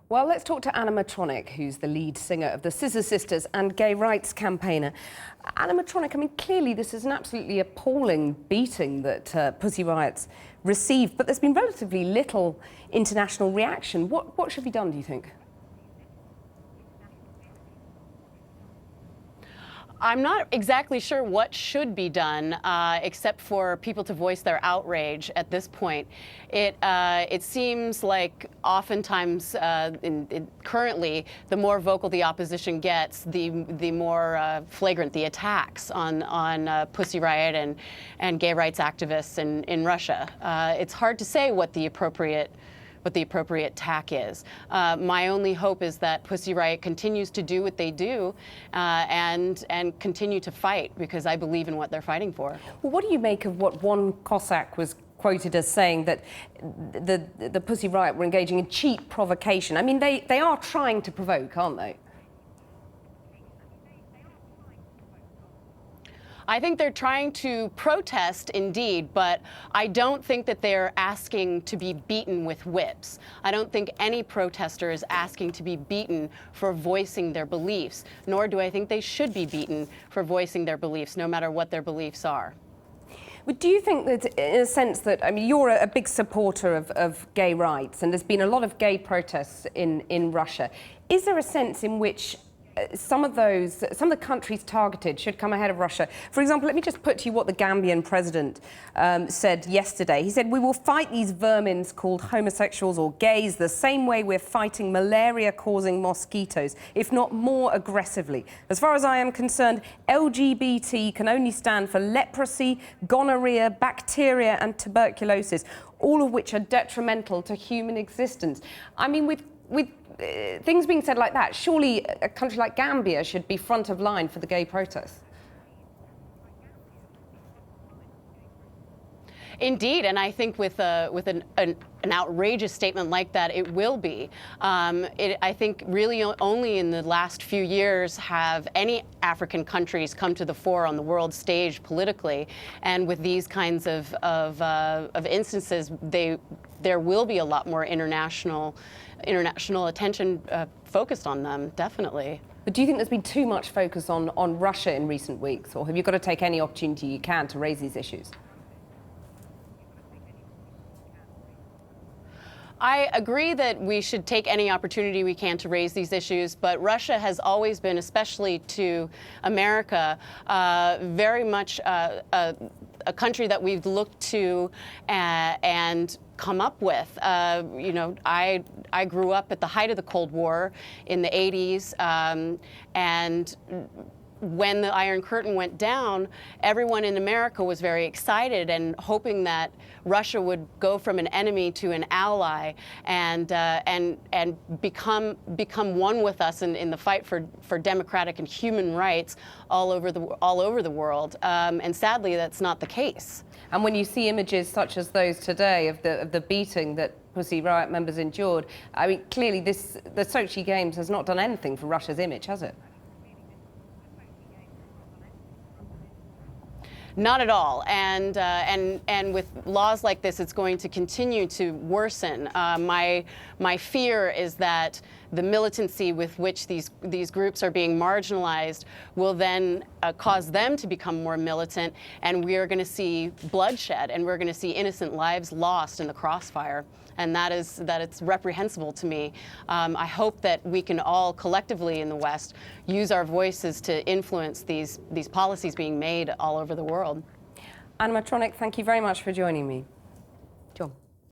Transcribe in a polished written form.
Well, let's talk to Matronic, who's the lead singer of the Scissor Sisters and gay rights campaigner. Matronic, I mean, clearly this is an absolutely appalling beating that Pussy Riot's received, but there's been relatively little international reaction. What should be done, do you think? I'm not exactly sure what should be done, except for people to voice their outrage at this point. It seems like oftentimes, currently, the more vocal the opposition gets, the more flagrant the attacks on Pussy Riot and gay rights activists in Russia. It's hard to say what the appropriate tack is. My only hope is that Pussy Riot continues to do what they do and continue to fight, because I believe in what they're fighting for. Well, what do you make of what one Cossack was quoted as saying, that the Pussy Riot were engaging in cheap provocation? I mean, they are trying to provoke, aren't they? I think they're trying to protest, indeed, but I don't think that they're asking to be beaten with whips. I don't think any protester is asking to be beaten for voicing their beliefs, nor do I think they should be beaten for voicing their beliefs, no matter what their beliefs are. But do you think that, in a sense that, I mean, you're a big supporter of gay rights, and there's been a lot of gay protests in Russia. Is there a sense in which some of the countries targeted should come ahead of Russia? For example, let me just put to you what the Gambian president said yesterday. He said, "We will fight these vermins called homosexuals or gays the same way we're fighting malaria-causing mosquitoes, if not more aggressively. As far as I am concerned, LGBT can only stand for leprosy, gonorrhea, bacteria and tuberculosis, all of which are detrimental to human existence." I mean, with things being said like that, surely a country like Gambia should be front of line for the gay protests. Indeed, and I think with an outrageous statement like that, it will be. I think really only in the last few years have any African countries come to the fore on the world stage politically, and with these kinds of instances, there will be a lot more international attention focused on them, definitely. But do you think there's been too much focus on Russia in recent weeks, or have you got to take any opportunity you can to raise these issues? I agree that we should take any opportunity we can to raise these issues, but Russia has always been, especially to America, very much a country that we've looked to and come up with. You know, I grew up at the height of the Cold War in the 80s, and when the Iron Curtain went down, everyone in America was very excited and hoping that Russia would go from an enemy to an ally and become one with us in the fight for democratic and human rights all over the world. And sadly, that's not the case. And when you see images such as those today of the beating that Pussy Riot members endured, I mean, clearly the Sochi Games has not done anything for Russia's image, has it? Not at all, and with laws like this, it's going to continue to worsen. My fear is that the militancy with which these groups are being marginalized will then cause them to become more militant, and we are going to see bloodshed, and we're going to see innocent lives lost in the crossfire. And it's reprehensible to me. I hope that we can all collectively in the West use our voices to influence these policies being made all over the world. Matronic, thank you very much for joining me. John.